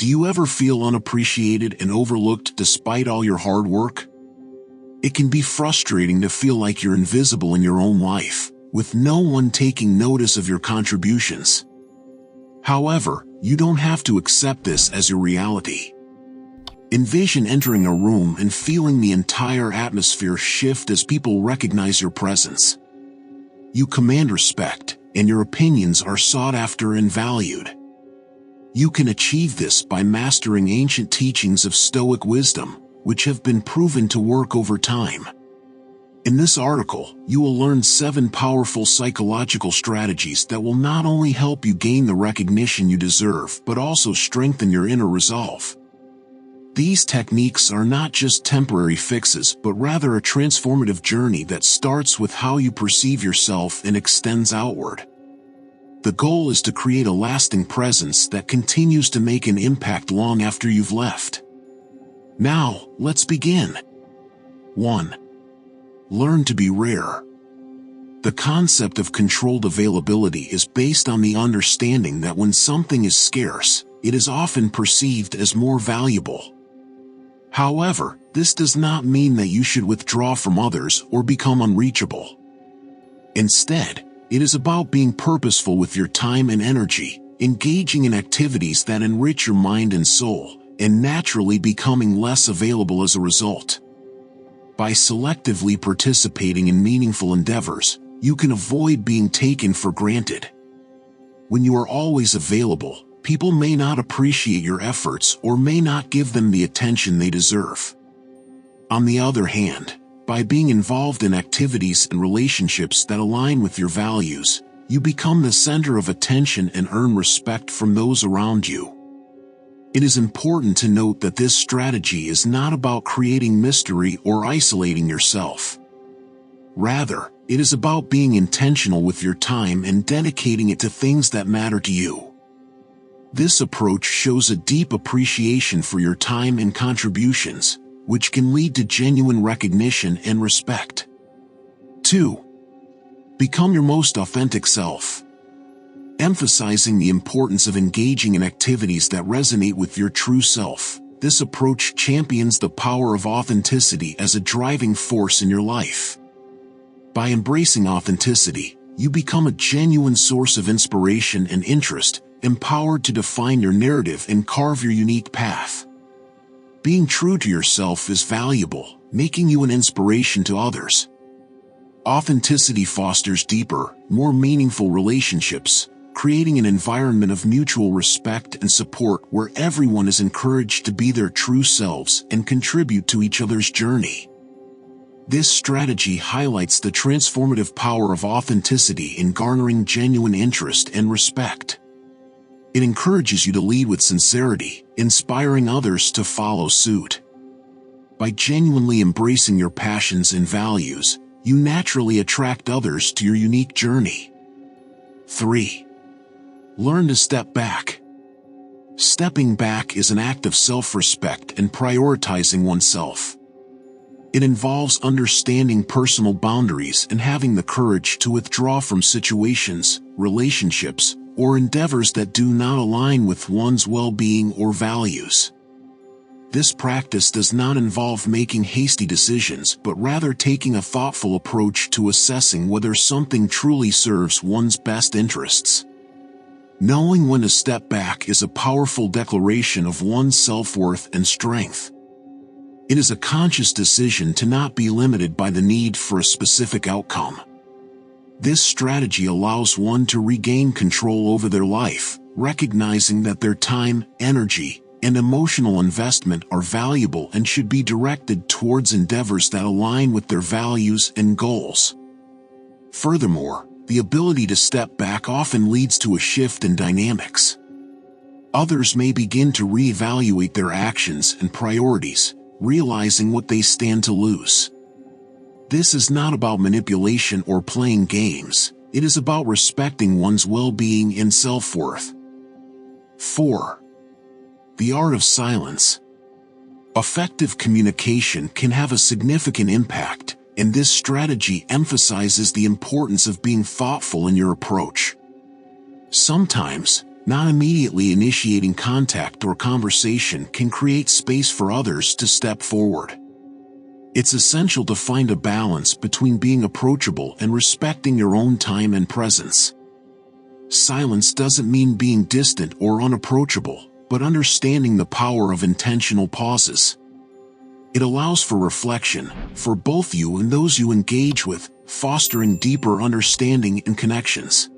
Do you ever feel unappreciated and overlooked despite all your hard work? It can be frustrating to feel like you're invisible in your own life, with no one taking notice of your contributions. However, you don't have to accept this as your reality. Envision entering a room and feeling the entire atmosphere shift as people recognize your presence. You command respect, and your opinions are sought after and valued. You can achieve this by mastering ancient teachings of Stoic wisdom, which have been proven to work over time. In this article, you will learn 7 powerful psychological strategies that will not only help you gain the recognition you deserve but also strengthen your inner resolve. These techniques are not just temporary fixes but rather a transformative journey that starts with how you perceive yourself and extends outward. The goal is to create a lasting presence that continues to make an impact long after you've left. Now, let's begin. 1. Learn to be rare. The concept of controlled availability is based on the understanding that when something is scarce, it is often perceived as more valuable. However, this does not mean that you should withdraw from others or become unreachable. Instead, it is about being purposeful with your time and energy, engaging in activities that enrich your mind and soul, and naturally becoming less available as a result. By selectively participating in meaningful endeavors, you can avoid being taken for granted. When you are always available, people may not appreciate your efforts or may not give them the attention they deserve. On the other hand, by being involved in activities and relationships that align with your values, you become the center of attention and earn respect from those around you. It is important to note that this strategy is not about creating mystery or isolating yourself. Rather, it is about being intentional with your time and dedicating it to things that matter to you. This approach shows a deep appreciation for your time and contributions, which can lead to genuine recognition and respect. 2. Become your most authentic self. Emphasizing the importance of engaging in activities that resonate with your true self, this approach champions the power of authenticity as a driving force in your life. By embracing authenticity, you become a genuine source of inspiration and interest, empowered to define your narrative and carve your unique path. Being true to yourself is valuable, making you an inspiration to others. Authenticity fosters deeper, more meaningful relationships, creating an environment of mutual respect and support where everyone is encouraged to be their true selves and contribute to each other's journey. This strategy highlights the transformative power of authenticity in garnering genuine interest and respect. It encourages you to lead with sincerity, inspiring others to follow suit. By genuinely embracing your passions and values, you naturally attract others to your unique journey. 3. Learn to step back. Stepping back is an act of self-respect and prioritizing oneself. It involves understanding personal boundaries and having the courage to withdraw from situations, relationships, or endeavors that do not align with one's well-being or values. This practice does not involve making hasty decisions but rather taking a thoughtful approach to assessing whether something truly serves one's best interests. Knowing when to step back is a powerful declaration of one's self-worth and strength. It is a conscious decision to not be limited by the need for a specific outcome. This strategy allows one to regain control over their life, recognizing that their time, energy, and emotional investment are valuable and should be directed towards endeavors that align with their values and goals. Furthermore, the ability to step back often leads to a shift in dynamics. Others may begin to reevaluate their actions and priorities, realizing what they stand to lose. This is not about manipulation or playing games, it is about respecting one's well-being and self-worth. 4. The art of silence. Effective communication can have a significant impact, and this strategy emphasizes the importance of being thoughtful in your approach. Sometimes, Not immediately initiating contact or conversation can create space for others to step forward. It's essential to find a balance between being approachable and respecting your own time and presence. Silence doesn't mean being distant or unapproachable, but understanding the power of intentional pauses. It allows for reflection, for both you and those you engage with, fostering deeper understanding and connections.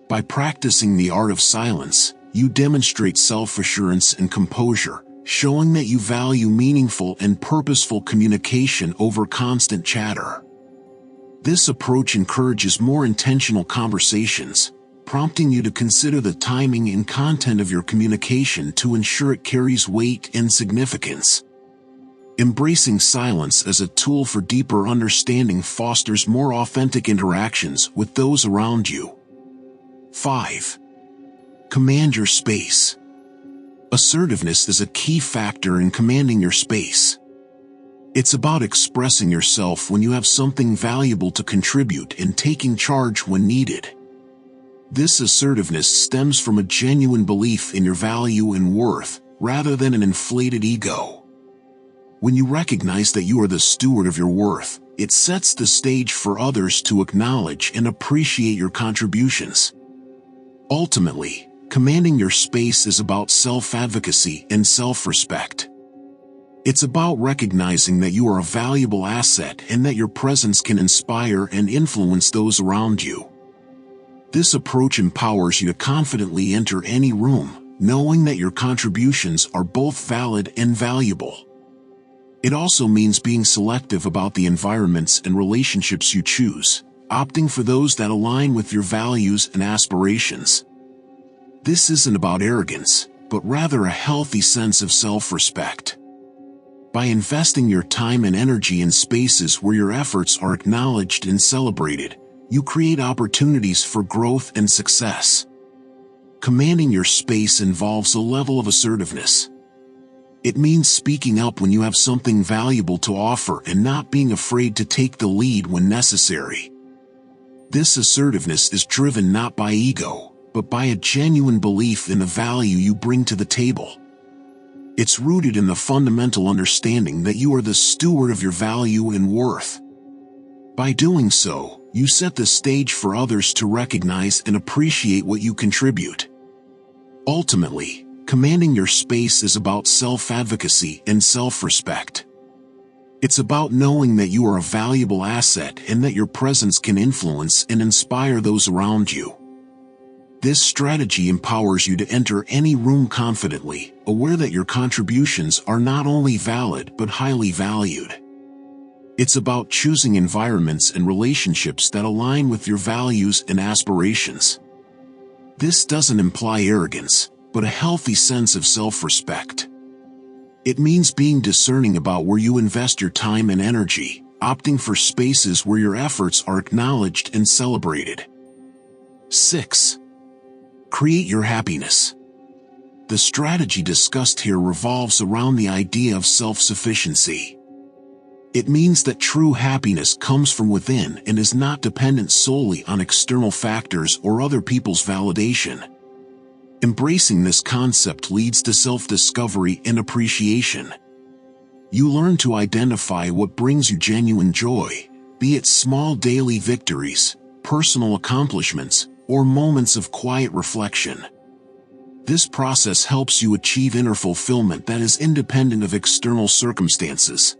By practicing the art of silence, you demonstrate self-assurance and composure, showing that you value meaningful and purposeful communication over constant chatter. This approach encourages more intentional conversations, prompting you to consider the timing and content of your communication to ensure it carries weight and significance. Embracing silence as a tool for deeper understanding fosters more authentic interactions with those around you. 5. Command your space. Assertiveness is a key factor in commanding your space. It's about expressing yourself when you have something valuable to contribute and taking charge when needed. This assertiveness stems from a genuine belief in your value and worth, rather than an inflated ego. When you recognize that you are the steward of your worth, it sets the stage for others to acknowledge and appreciate your contributions. Ultimately, commanding your space is about self-advocacy and self-respect. It's about recognizing that you are a valuable asset and that your presence can inspire and influence those around you. This approach empowers you to confidently enter any room, knowing that your contributions are both valid and valuable. It also means being selective about the environments and relationships you choose, opting for those that align with your values and aspirations. This isn't about arrogance, but rather a healthy sense of self-respect. By investing your time and energy in spaces where your efforts are acknowledged and celebrated, you create opportunities for growth and success. Commanding your space involves a level of assertiveness. It means speaking up when you have something valuable to offer and not being afraid to take the lead when necessary. This assertiveness is driven not by ego, but by a genuine belief in the value you bring to the table. It's rooted in the fundamental understanding that you are the steward of your value and worth. By doing so, you set the stage for others to recognize and appreciate what you contribute. Ultimately, commanding your space is about self-advocacy and self-respect. It's about knowing that you are a valuable asset and that your presence can influence and inspire those around you. This strategy empowers you to enter any room confidently, aware that your contributions are not only valid but highly valued. It's about choosing environments and relationships that align with your values and aspirations. This doesn't imply arrogance, but a healthy sense of self-respect. It means being discerning about where you invest your time and energy, opting for spaces where your efforts are acknowledged and celebrated. 6. Create your happiness. The strategy discussed here revolves around the idea of self-sufficiency. It means that true happiness comes from within and is not dependent solely on external factors or other people's validation. Embracing this concept leads to self-discovery and appreciation. You learn to identify what brings you genuine joy, be it small daily victories, personal accomplishments, or moments of quiet reflection. This process helps you achieve inner fulfillment that is independent of external circumstances.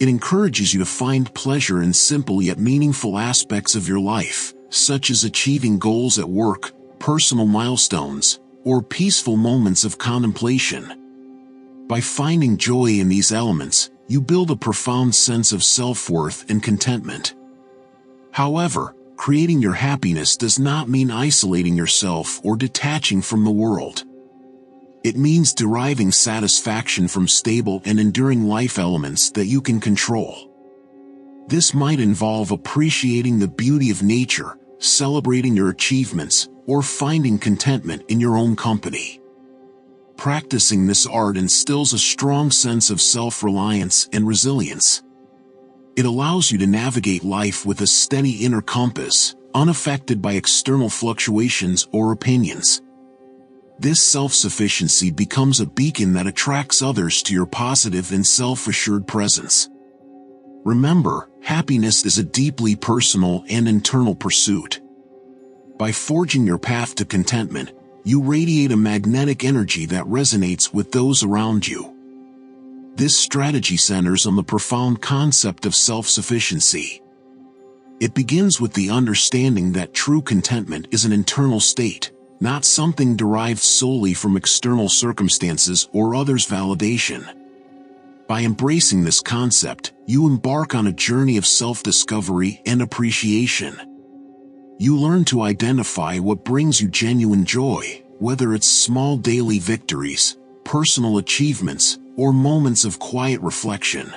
It encourages you to find pleasure in simple yet meaningful aspects of your life, such as achieving goals at work, personal milestones, or peaceful moments of contemplation. By finding joy in these elements, you build a profound sense of self-worth and contentment. However, creating your happiness does not mean isolating yourself or detaching from the world. It means deriving satisfaction from stable and enduring life elements that you can control. This might involve appreciating the beauty of nature, celebrating your achievements, or finding contentment in your own company. Practicing this art instills a strong sense of self-reliance and resilience. It allows you to navigate life with a steady inner compass, unaffected by external fluctuations or opinions. This self-sufficiency becomes a beacon that attracts others to your positive and self-assured presence. Remember, happiness is a deeply personal and internal pursuit. By forging your path to contentment, you radiate a magnetic energy that resonates with those around you. This strategy centers on the profound concept of self-sufficiency. It begins with the understanding that true contentment is an internal state, not something derived solely from external circumstances or others' validation. By embracing this concept, you embark on a journey of self-discovery and appreciation. You learn to identify what brings you genuine joy, whether it's small daily victories, personal achievements, or moments of quiet reflection.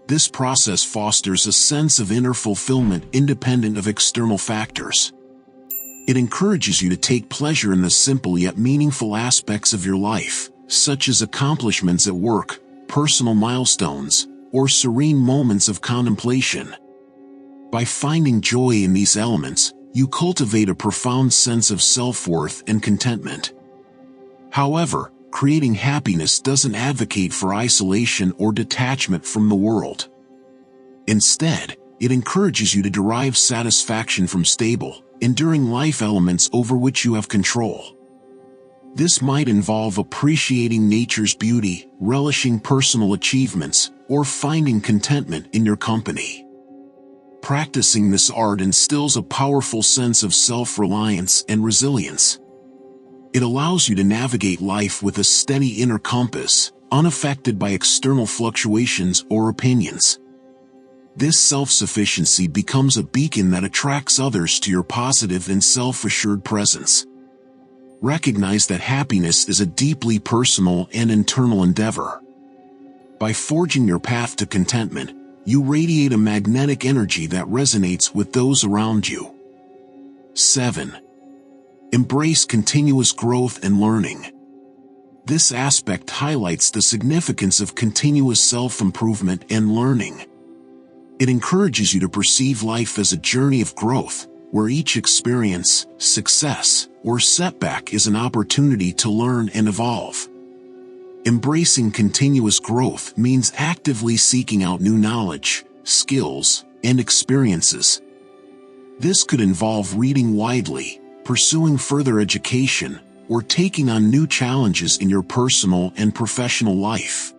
This process fosters a sense of inner fulfillment independent of external factors. It encourages you to take pleasure in the simple yet meaningful aspects of your life, such as accomplishments at work, personal milestones, or serene moments of contemplation. By finding joy in these elements, you cultivate a profound sense of self-worth and contentment. However, creating happiness doesn't advocate for isolation or detachment from the world. Instead, it encourages you to derive satisfaction from stable, enduring life elements over which you have control. This might involve appreciating nature's beauty, relishing personal achievements, or finding contentment in your company. Practicing this art instills a powerful sense of self-reliance and resilience. It allows you to navigate life with a steady inner compass, unaffected by external fluctuations or opinions. This self-sufficiency becomes a beacon that attracts others to your positive and self-assured presence. Recognize that happiness is a deeply personal and internal endeavor. By forging your path to contentment, you radiate a magnetic energy that resonates with those around you. 7. Embrace continuous growth and learning. This aspect highlights the significance of continuous self-improvement and learning. It encourages you to perceive life as a journey of growth, where each experience, success, or setback is an opportunity to learn and evolve. Embracing continuous growth means actively seeking out new knowledge, skills, and experiences. This could involve reading widely, pursuing further education, or taking on new challenges in your personal and professional life.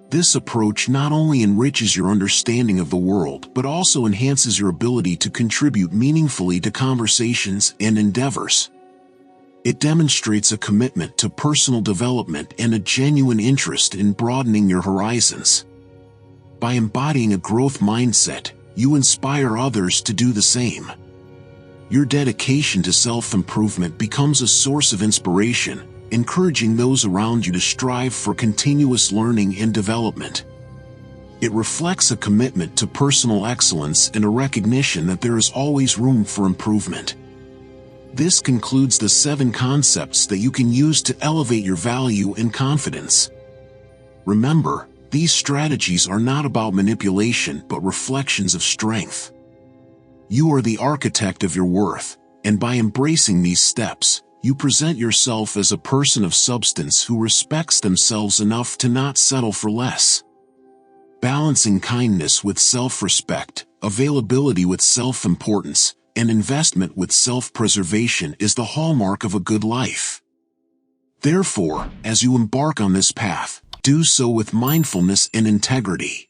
This approach not only enriches your understanding of the world but also enhances your ability to contribute meaningfully to conversations and endeavors. It demonstrates a commitment to personal development and a genuine interest in broadening your horizons. By embodying a growth mindset, you inspire others to do the same. Your dedication to self-improvement becomes a source of inspiration, encouraging those around you to strive for continuous learning and development. It reflects a commitment to personal excellence and a recognition that there is always room for improvement. This concludes the 7 concepts that you can use to elevate your value and confidence. Remember, these strategies are not about manipulation but reflections of strength. You are the architect of your worth, and by embracing these steps, you present yourself as a person of substance who respects themselves enough to not settle for less. Balancing kindness with self-respect, availability with self-importance, and investment with self-preservation is the hallmark of a good life. Therefore, as you embark on this path, do so with mindfulness and integrity.